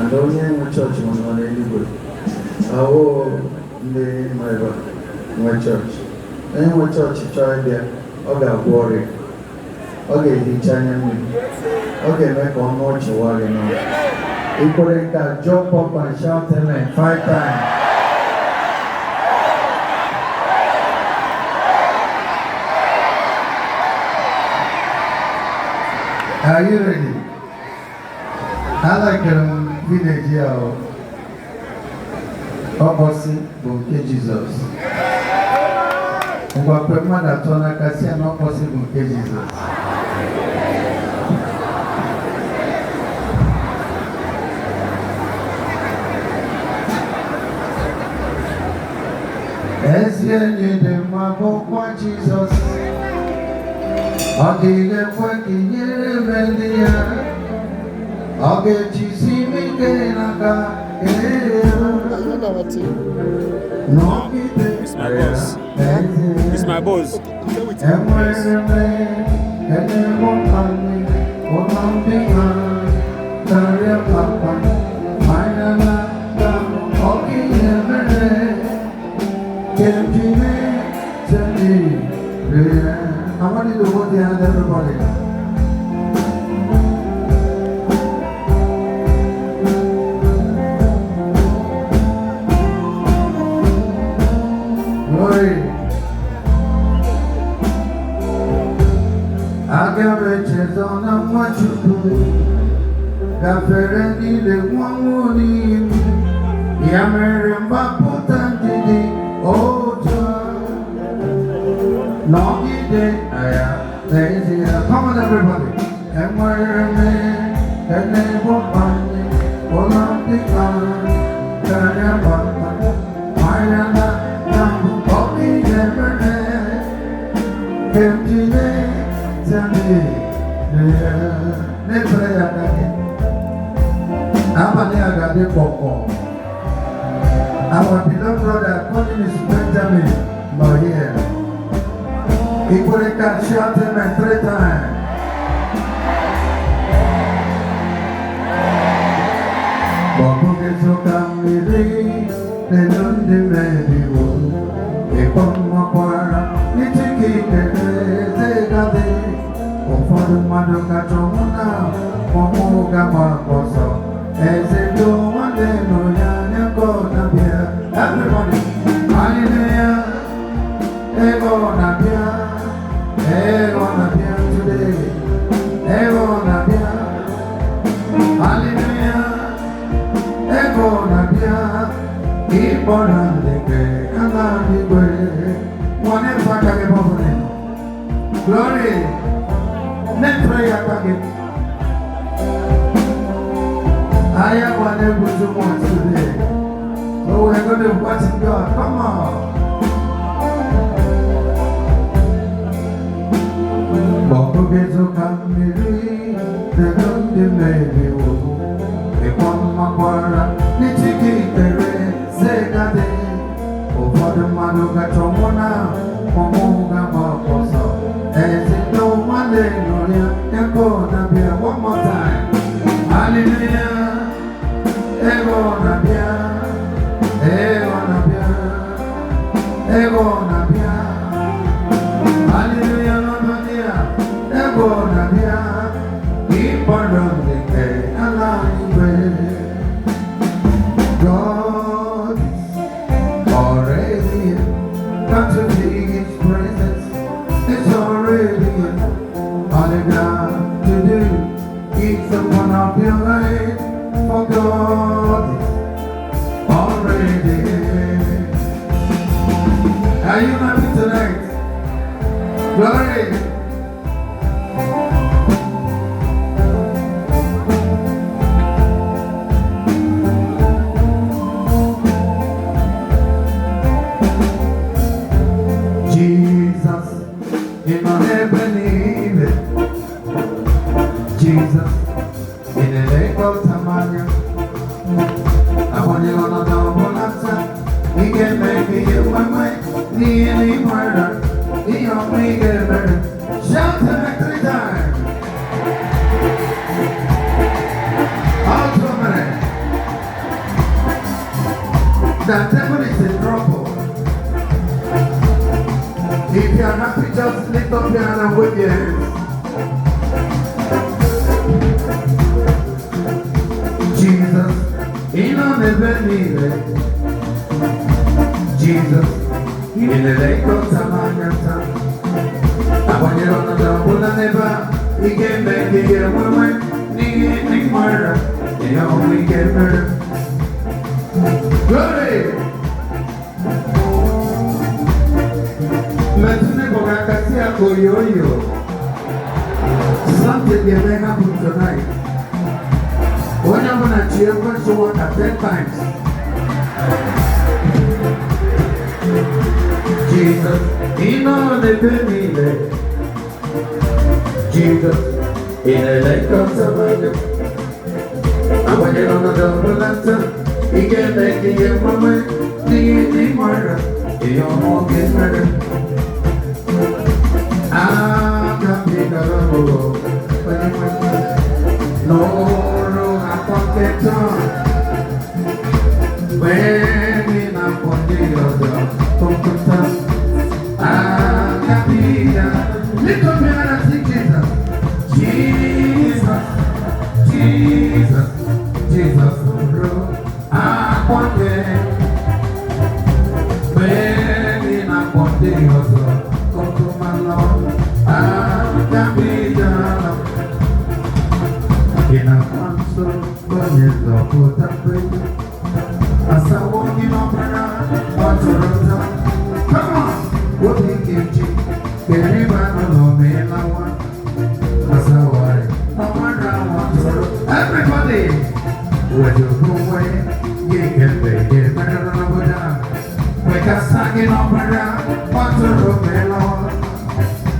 and only in my church was on anybody. Oh, my church. And my church tried there. Okay, worry. Okay, the Chinese. Okay, make one more to worry now. Equally, jump up and shout amen 5 times. Are you ready? I like village here. Okposi bụ nke Jesus. Ngwa kwe mmadụ atọ n'aka si na Okposi bụ nke Jesus. Ezi enyi dị mma bụkwa Jesus. Ọ dịghị ekwe ka inyere ebe ndị ya. Ọ ga-ejisi ike n'aka It's my boss. I want you to hold your hand, everybody. Glory. Agape on a much Gafere the one morning. Yameremba potantidi. Oh, no, come on, everybody. And where me, and they will find me. All of the time, turn your back. I am not walking every day. Empty days and never again. I'm an Agape Boko. Our beloved brother, calling his Benjamin, but here. Equally can shout him 3 times. Boko gezo kamili, the Lundi Mediwo. Ekoma kwara, nitiki kete gade. Ofodu madoka chomuna, momuga makoso. Ezedo wande no yanyako nabia. Everybody, hallelujah. Ego nabia. Today, hallelujah, keep on glory, let's pray again. I am one able to watch today, so we're going to watch God. Come on. Boko gezo kamili, the Lundi Mediwo. Ekoma kwara, nitiki tere, zegade. Ofodu madoka chomona, momuga makoso. Ezido wale noria, ego nabia. One more time. Hallelujah. Ego nabia. Ego nabia. Ego nabia. Hallelujah. Ego nabia. Keep on running. God is already here. Got to be His presence. It's already here. All you got to do is open up your life. For God is already here. Are you happy tonight? Glory. Jesus, in the lake of Tamanya, I want you on a double answer. He can make me in my mind, the any murder, he only get better. Shout him 3 times. All 2 minutes. The devil is in trouble. If you are happy, just lift up your hand and wave your hands. Jesus, in on the venue. Jesus, in the lake of Samanyata. I want you on the double and never. He can make the year woman, need murder. They only get murder. Glory! Something may happen tonight. When I'm going to cheer, I'm going to work at 10 times. Jesus, in all the baby, Jesus, in the lake of Savannah. I want you on the double answer. He can make the young woman, the murder. He almost gets murder. Agape Love Band. No, I can't talk. When I'm on the other, Agape, little man, I see Jesus. Jesus, Jesus, Jesus, I want it. When I'm on the other, come to my Lord. Agape Love. In a console, when you're the put up with. As I walk in opera, what's a rota? Come on, what do you give you? Can anybody know me in my one? As I walk, opera, what's a rota? Everybody, where you go away, you can make it better than a Buddha. We can sing in opera, what's a rota?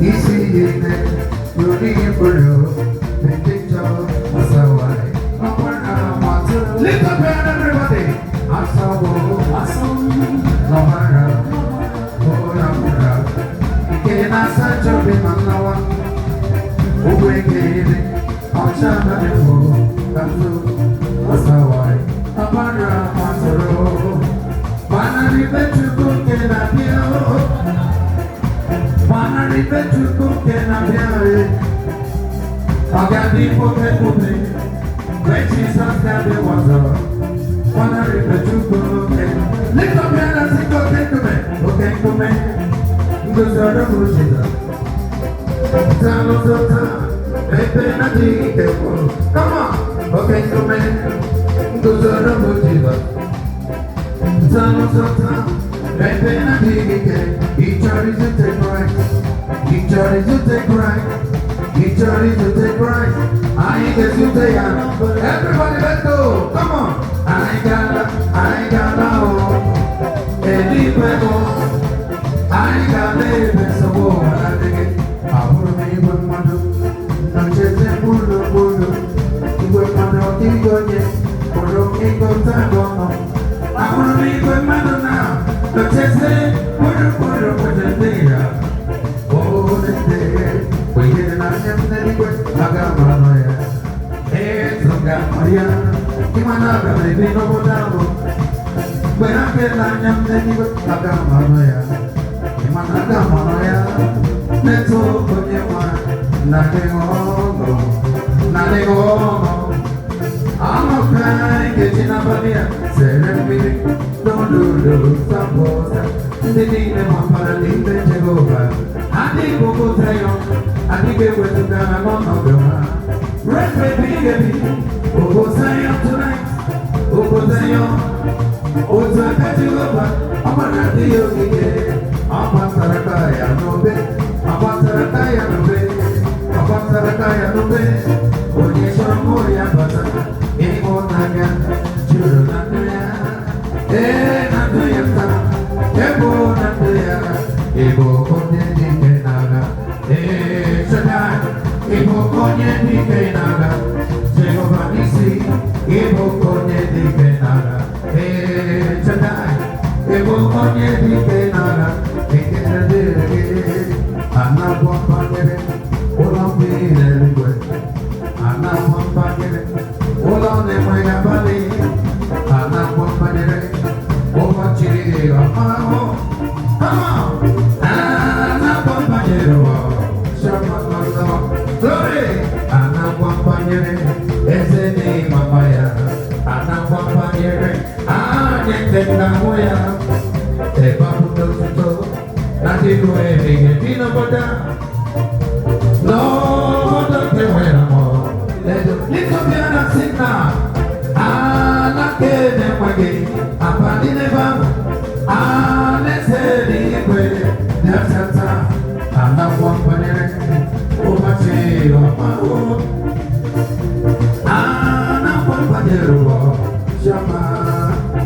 Easy in it, you're the emperor, make it job, as I walk, opera, what's a rota? Lift up your hand, everybody. Asawo, no mara, ora mara. Ikena sajo be manawa, uwe kene, ochana defo, kaso, asawai, apara masoro. Banari betu kuke na biao, banari betu kuke na biao. Agadi poke poke, when Jesus got the water. Lift up your hand and sing, okay to me, okay to me. Because you're the Jesus. Come on, okay to me. Because you're the Jesus. Each other is to take right. Each other is to take right. Each other is to take right. I guess you take out. Everybody, let's go. Come on. I gotta, oh, any people, I gotta live in some more. I think it, I would be with my do, not just a bulu, with my dog, you go, yeah, or don't keep on time, I would be with my do now, not just a bulu, with the day, oh, the day, we didn't have any way, I got my lawyer, it's a Maria. Gimana kalau ini nopo tahu? Berapa banyak jadi agama ya? Gimana agama ya? Neto penyewa, nade ngomo. Amo kai kecina balia, serembi, dulu sambosa. Jadi memang para linte Jehovah. Adi buku tayo, adi kewe tukana monogama. Red baby. Obozayo tonight, Obozayo, Ozakatiloba, Amanadiyo Gige, Abasarakaya Nobe, Abasarakaya Nobe, Abasarakaya Nobe, Onyeshamoya Bata, Imonaga, Churunandaya, Nandayata, Ebo Nandaya, Ebo Konye Nikenaga, Shaddai, Ebo Konye Nikenaga. Jehovah Nisi, Igbo konye dike nara, Shaddai, Igbo konye dike nara, Anabwambagere, Olambire ligwe, Anabwambagere, Olane mwega bali, Anabwambagere, anointed Namoya, the Babu Toto, Adiwo, Pino Boda. No, don't get away more. Let the little piano sing now. Ah, them again. Upon the never. Ah, let's say the way. There's a time. I'm not one for the over to my home. Ah, not one for the road. Shama,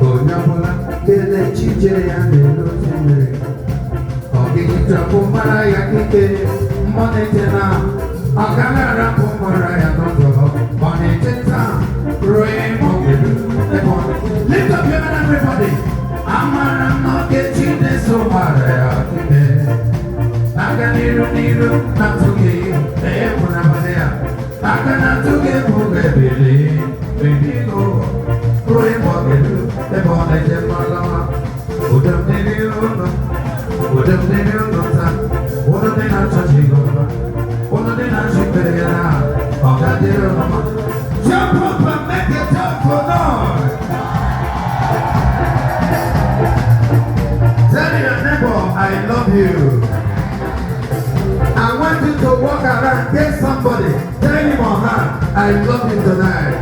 oh, Yabola, get the chiche and the Lucy. Ogita Pumaraya Kite, Monetena, Aganara Pumaraya Noto, Monetena, Rainbow. Lift up your hand, everybody. Amara not getting this so Maraya Kite. Aganiru, not to give, they put up there. Agana to give who they believe, baby go. Rainbow, the Monetena Malama, would have been you. What if they don't know that? What if they not touching over? What if they not shipping it out? Oh, that they don't know. Jump up and make it up for noise. Tell your neighbor, I love you. I want you to walk around, get somebody, tell him or her, I love you tonight.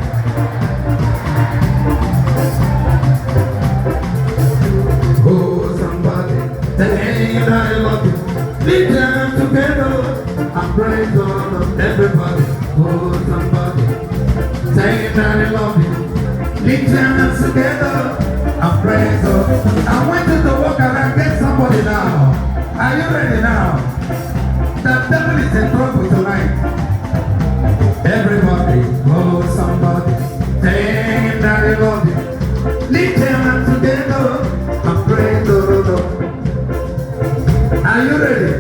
Saying I love you, lead them together and praise God of everybody. Oh, somebody, saying I love you, lead them together and praise God. I want you to walk around, get somebody now. Are you ready now? The devil is in trouble tonight. Everybody, oh, somebody, saying I love you, lead them together and praise God. Are you ready?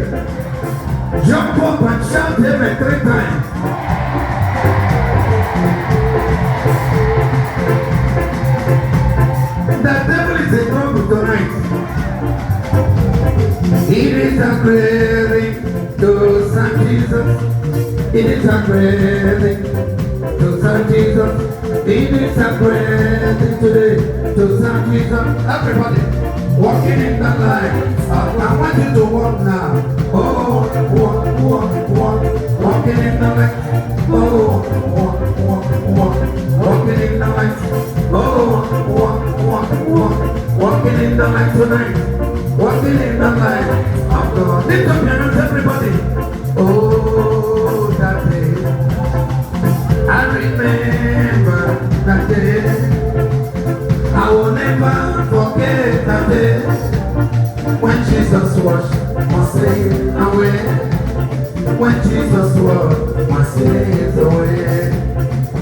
Jump up and shout amen 3 times. The devil is in trouble tonight. It is a great thing to serve Jesus. It is a great thing to serve Jesus. It is a great thing today to serve Jesus. Everybody. Walking in the light, I want you to walk now. Oh, walk, walking in the light. Oh, walk, walking in the light. Oh, walk, walking in the light tonight. Walking in the light of God. Lift up your hands, everybody. Oh, that day. I remember that day. I will never forget that day when Jesus washed my sin away. When Jesus washed my sins away.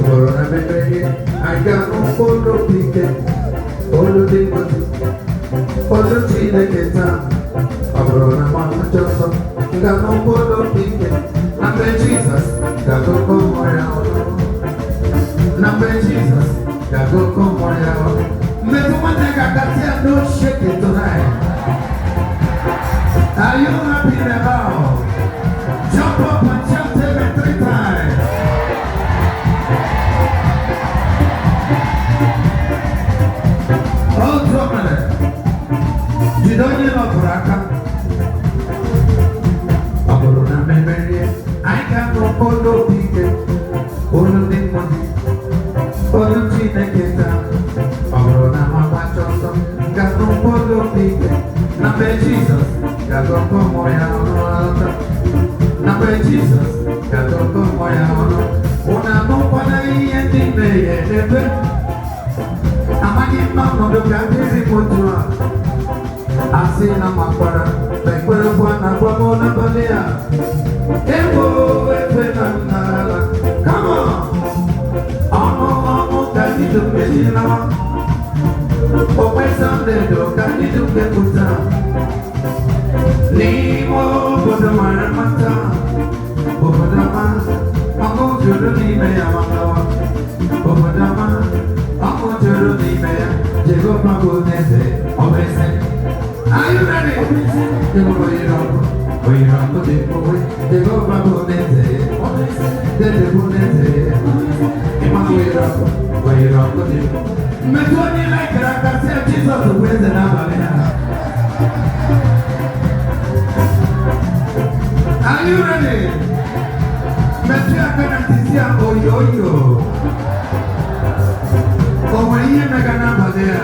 Corona baby, I got no photo ticket. Photo ticket. Photo ticket. Corona mama Joseph, got no photo ticket. Number Jesus, got to come around. Number Jesus, got to come around. Don't shake it tonight. Are you happy now? Jump up and shout amen 3 times. Oh, drummer. You don't need no braka. I got no photo ticket. Photo ticket. Photo ticket. Got no photo ticket. Number Jesus, got no come Number Jesus, got no come Una no para y en ti me lleve. Amagi mama do kadiri motua. Asina makwara, bekwere bwana kwa mona balia. Ebo efe nangala. Come on. Amo kadidu medina. Open Sunday, do kadidu kekuta. Nimo bodamara mata. Bodama, amo juru ni me amalawa. Bodama, amo juru ni me. Jego pabunese, obese. Are you ready? Jego boyiroko, boyiroko de boy. Jego pabunese, obese. De bunese. Ima boyiroko, boyiroko de. Metoni like Rakasi, Jesus the way the Nabalina. Are you ready? Metia Kanatisia Oyoyo. Oh, when you make an Apadea.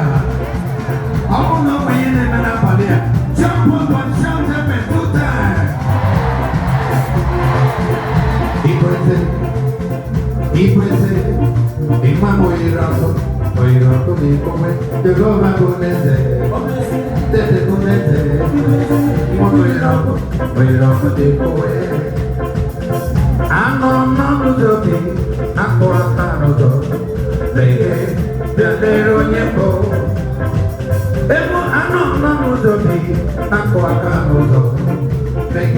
I don't know when you make an Apadea. Jump up and shout them at 2 times. He present. Imamo irato, mi come, de goma conese, de conese, imamo irato, de come. Ano no dobi, ancora tanto do, lei pianero niempo. Emo ano no dobi, ancora tanto do, lei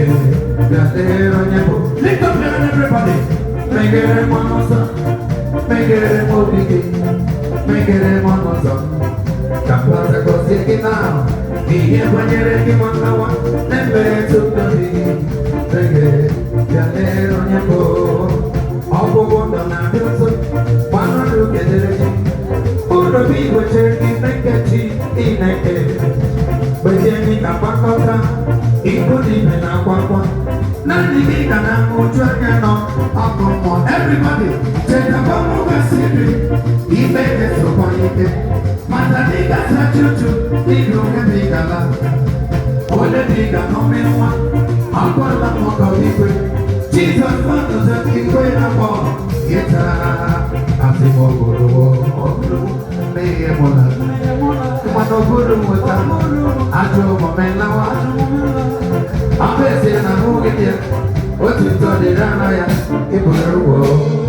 pianero niempo. Lift up your hand, everybody. Make it a monosa. Make it a movie, make it a monosa. Capaz de conseguir now. Y when you're ready, one hour, never took the big. Make it, you're on your boat. All for one on our bills, one on look at it. Put the big with turkey, make a cheap in a cave. But then we got back out, he put him in a quack. Everybody, take a bomb over city. He made it so funny. Matadiga Sachuchu, he look at the gala. All the digger, no man one. I'll call them more of people. Jesus wants to keep going up. It's a Adiwo. May a mother. What a good water. I drove a man now. I'm saying I'm moving here. What you thought it ran, I am.